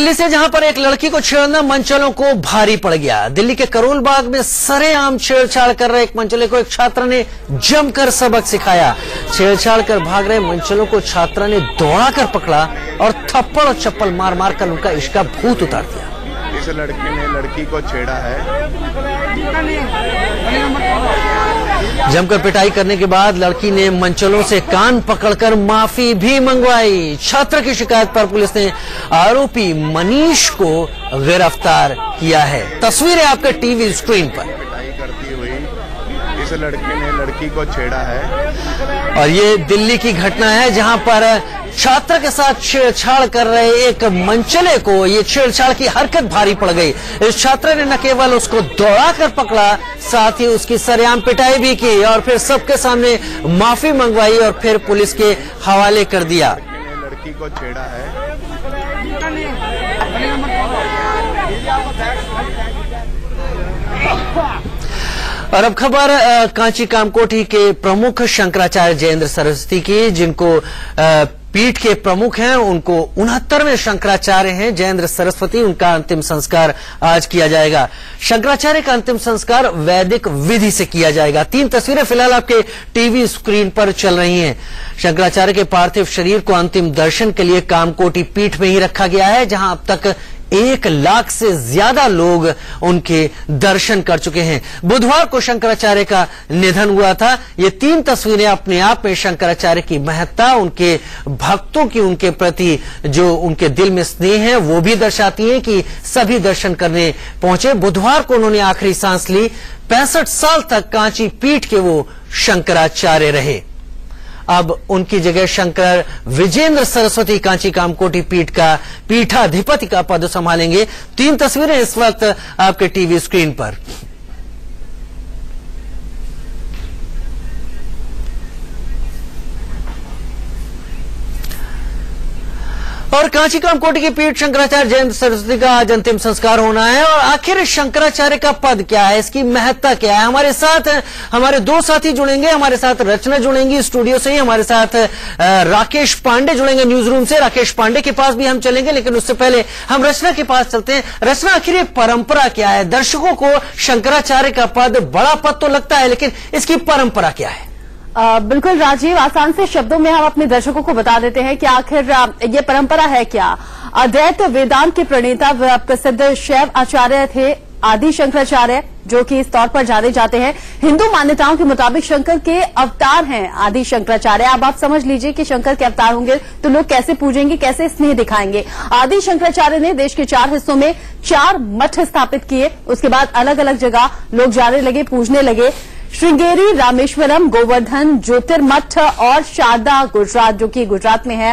दिल्ली से जहां पर एक लड़की को छेड़ना मनचलों को भारी पड़ गया। दिल्ली के करोल बाग में सरेआम छेड़छाड़ कर रहे एक मनचले को एक छात्रा ने जमकर सबक सिखाया। छेड़छाड़ कर भाग रहे मनचलों को छात्रा ने दौड़ाकर पकड़ा और थप्पड़ और चप्पल मार मार कर उनका इश्क का भूत उतार दिया। इस लड़के ने लड़की को छेड़ा है। जमकर पिटाई करने के बाद लड़की ने मनचलों से कान पकड़कर माफी भी मंगवाई। छात्र की शिकायत पर पुलिस ने आरोपी मनीष को गिरफ्तार किया है। तस्वीरें आपके टीवी स्क्रीन पर। पिटाई करती हुई इस लड़के ने लड़की को छेड़ा है और ये दिल्ली की घटना है जहां पर छात्र के साथ छेड़छाड़ कर रहे एक मनचले को ये छेड़छाड़ की हरकत भारी पड़ गई। इस छात्र ने न केवल उसको दौड़ाकर पकड़ा, साथ ही उसकी सरेआम पिटाई भी की और फिर सबके सामने माफी मंगवाई और फिर पुलिस के हवाले कर दिया। लड़की को छेड़ा है। और अब खबर कांची कामकोटी के प्रमुख शंकराचार्य जयेंद्र सरस्वती की, जिनको पीठ के प्रमुख हैं। उनको 69वें शंकराचार्य हैं जयेंद्र सरस्वती। उनका अंतिम संस्कार आज किया जाएगा। शंकराचार्य का अंतिम संस्कार वैदिक विधि से किया जाएगा। 3 तस्वीरें फिलहाल आपके टीवी स्क्रीन पर चल रही हैं। शंकराचार्य के पार्थिव शरीर को अंतिम दर्शन के लिए कामकोटी पीठ में ही रखा गया है, जहां अब तक 1 लाख से ज्यादा लोग उनके दर्शन कर चुके हैं। बुधवार को शंकराचार्य का निधन हुआ था। ये 3 तस्वीरें अपने आप में शंकराचार्य की महत्ता, उनके भक्तों की उनके प्रति जो उनके दिल में स्नेह है वो भी दर्शाती हैं कि सभी दर्शन करने पहुंचे। बुधवार को उन्होंने आखिरी सांस ली। 65 साल तक कांची पीठ के वो शंकराचार्य रहे। अब उनकी जगह शंकर विजेंद्र सरस्वती कांची कामकोटी पीठ का पीठाधिपति का पद संभालेंगे। 3 तस्वीरें इस वक्त आपके टीवी स्क्रीन पर। और कांची कामकोटी की पीठ शंकराचार्य जयेंद्र सरस्वती का आज अंतिम संस्कार होना है। और आखिर शंकराचार्य का पद क्या है, इसकी महत्ता क्या है? हमारे साथ हमारे 2 साथी जुड़ेंगे। हमारे साथ रचना जुड़ेंगी स्टूडियो से ही। हमारे साथ राकेश पांडे जुड़ेंगे न्यूज रूम से। राकेश पांडे के पास भी हम चलेंगे, लेकिन उससे पहले हम रचना के पास चलते हैं। रचना, आखिर ये परंपरा क्या है? दर्शकों को शंकराचार्य का पद बड़ा पद तो लगता है, लेकिन इसकी परंपरा क्या है? बिल्कुल राजीव, आसान से शब्दों में हम अपने दर्शकों को बता देते हैं कि आखिर ये परंपरा है क्या। अद्वैत वेदांत के प्रणेता व प्रसिद्ध शैव आचार्य थे आदि शंकराचार्य, जो कि इस तौर पर जाने जाते हैं। हिंदू मान्यताओं के मुताबिक शंकर के अवतार हैं आदि शंकराचार्य। अब आप समझ लीजिए कि शंकर के अवतार होंगे तो लोग कैसे पूजेंगे, कैसे स्नेह दिखाएंगे। आदि शंकराचार्य ने देश के 4 हिस्सों में 4 मठ स्थापित किए। उसके बाद अलग अलग जगह लोग जाने लगे, पूजने लगे। श्रृंगेरी, रामेश्वरम, गोवर्धन, ज्योतिर्मठ और शारदा गुजरात, जो कि गुजरात में है।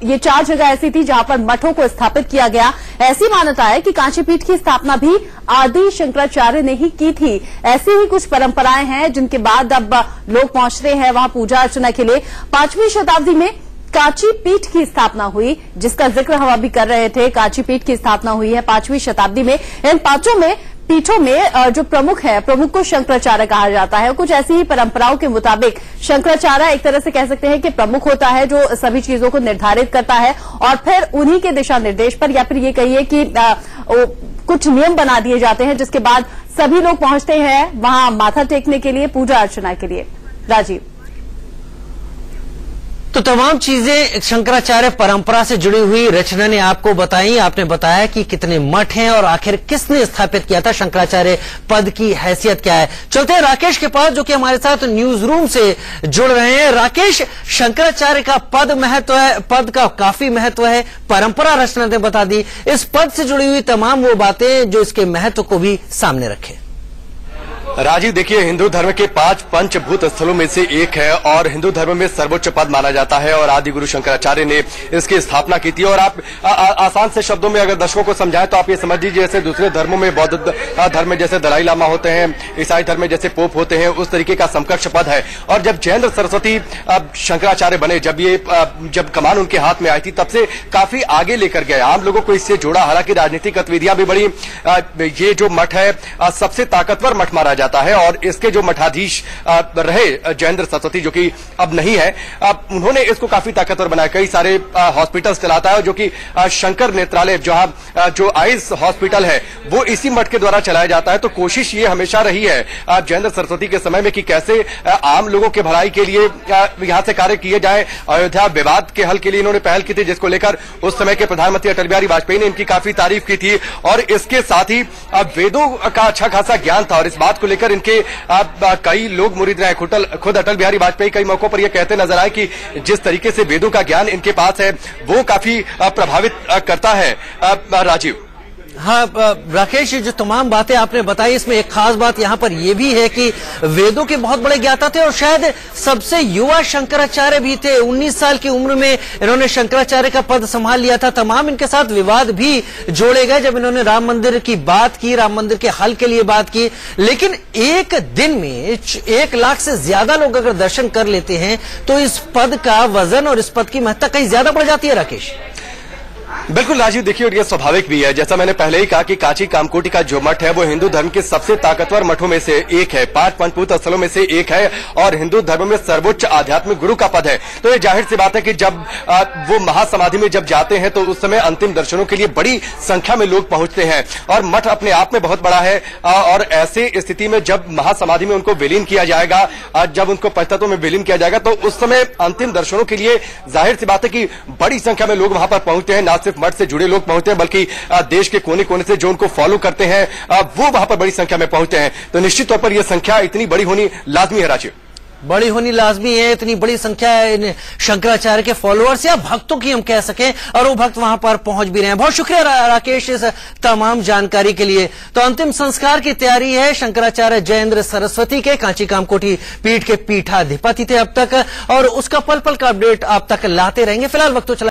ये 4 जगह ऐसी थी जहां पर मठों को स्थापित किया गया। ऐसी मान्यता है कि कांची पीठ की स्थापना भी आदि शंकराचार्य ने ही की थी। ऐसी ही कुछ परंपराएं हैं जिनके बाद अब लोग पहुंचते हैं वहां पूजा अर्चना के लिए। 5वीं शताब्दी में कांची पीठ की स्थापना हुई, जिसका जिक्र हम अभी कर रहे थे। कांची पीठ की स्थापना हुई है 5वीं शताब्दी में। इन 5 पीठों में जो प्रमुख है, प्रमुख को शंकराचार्य कहा जाता है। कुछ ऐसी ही परंपराओं के मुताबिक शंकराचार्य एक तरह से कह सकते हैं कि प्रमुख होता है, जो सभी चीजों को निर्धारित करता है और फिर उन्हीं के दिशा निर्देश पर, या फिर ये कहिए कि कुछ नियम बना दिए जाते हैं, जिसके बाद सभी लोग पहुंचते हैं वहां माथा टेकने के लिए, पूजा अर्चना के लिए। राजीव, तो तमाम चीजें शंकराचार्य परंपरा से जुड़ी हुई रचना ने आपको बताई। आपने बताया कि कितने मठ हैं और आखिर किसने स्थापित किया था, शंकराचार्य पद की हैसियत क्या है। चलते हैं राकेश के पास, जो कि हमारे साथ न्यूज रूम से जुड़ रहे हैं। राकेश, शंकराचार्य का पद का काफी महत्व है, परंपरा रचना ने बता दी। इस पद से जुड़ी हुई तमाम वो बातें जो इसके महत्व को भी सामने रखें। राजीव, देखिए, हिंदू धर्म के 5 पंचभूत स्थलों में से एक है और हिंदू धर्म में सर्वोच्च पद माना जाता है और आदि गुरु शंकराचार्य ने इसकी स्थापना की थी। और आप आसान से शब्दों में अगर दर्शकों को समझाएं तो आप ये समझ लीजिए, जैसे दूसरे धर्मों में, बौद्ध धर्म में जैसे दलाई लामा होते हैं, ईसाई धर्म में जैसे पोप होते हैं, उस तरीके का समकक्ष पद है। और जब जयेंद्र सरस्वती शंकराचार्य बने, जब कमान उनके हाथ में आई थी, तब से काफी आगे लेकर गए, आम लोगों को इससे जोड़ा। हालांकि राजनीतिक गतिविधियां भी बड़ी। ये जो मठ है सबसे ताकतवर मठ माना जाता जाता है। और इसके जो मठाधीश रहे जयेंद्र सरस्वती, जो कि अब नहीं है, उन्होंने इसको काफी ताकतवर बनाया। कई सारे हॉस्पिटल्स चलाता है, जो कि शंकर नेत्रालय जहां जो आइस हॉस्पिटल है वो इसी मठ के द्वारा चलाया जाता है। तो कोशिश ये हमेशा रही है जयेंद्र सरस्वती के समय में कि कैसे आम लोगों के भलाई के लिए यहां से कार्य किए जाए। अयोध्या विवाद के हल के लिए इन्होंने पहल की थी, जिसको लेकर उस समय के प्रधानमंत्री अटल बिहारी वाजपेयी ने इनकी काफी तारीफ की थी। और इसके साथ ही वेदों का अच्छा खासा ज्ञान था और इस बात को लेकर इनके कई लोग मुरीद रहे। खुद अटल बिहारी वाजपेयी कई मौकों पर यह कहते नजर आए कि जिस तरीके से वेदों का ज्ञान इनके पास है वो काफी प्रभावित करता है। राजीव। हाँ राकेश, जो तमाम बातें आपने बताई, इसमें एक खास बात यहाँ पर यह भी है कि वेदों के बहुत बड़े ज्ञाता थे और शायद सबसे युवा शंकराचार्य भी थे। 19 साल की उम्र में इन्होंने शंकराचार्य का पद संभाल लिया था। तमाम इनके साथ विवाद भी जोड़े गए जब इन्होंने राम मंदिर की बात की, राम मंदिर के हल के लिए बात की। लेकिन एक दिन में 1 लाख से ज्यादा लोग अगर दर्शन कर लेते हैं तो इस पद का वजन और इस पद की महत्ता कहीं ज्यादा बढ़ जाती है। राकेश। बिल्कुल राजीव, देखिए और ये स्वाभाविक भी है। जैसा मैंने पहले ही कहा कि कांची कामकोटि का जो मठ है वो हिंदू धर्म के सबसे ताकतवर मठों में से एक है, 5 पंचभूत स्थलों में से एक है और हिंदू धर्म में सर्वोच्च आध्यात्मिक गुरु का पद है। तो ये जाहिर सी बात है कि जब वो महासमाधि में जब जाते हैं तो उस समय अंतिम दर्शनों के लिए बड़ी संख्या में लोग पहुंचते हैं और मठ अपने आप में बहुत बड़ा है। और ऐसे स्थिति में जब महासमाधि में उनको विलीन किया जाएगा, जब उनको पंचतत्वों में विलीन किया जाएगा, तो उस समय अंतिम दर्शनों के लिए जाहिर सी बात है कि बड़ी संख्या में लोग वहां पर पहुंचते हैं। न सिर्फ मठ से जुड़े लोग पहुंचते हैं बल्कि देश के कोने कोने से जो उनको फॉलो करते हैं वो वहां पर बड़ी संख्या में पहुंचते हैं। तो निश्चित तौर पर यह संख्या इतनी बड़ी होनी लाजमी है। राजीव, बड़ी होनी लाजमी है। इतनी बड़ी संख्या है इन शंकराचार्य के फॉलोअर्स या भक्तों की हम कह सकें, और वो भक्त वहां पर पहुंच भी रहे हैं। बहुत शुक्रिया राकेश इस तमाम जानकारी के लिए। तो अंतिम संस्कार की तैयारी है। शंकराचार्य जयेंद्र सरस्वती के कांची कामकोटि पीठ के पीठाधिपति थे अब तक, और उसका पल पल का अपडेट आप तक लाते रहेंगे। फिलहाल वक्त तो चला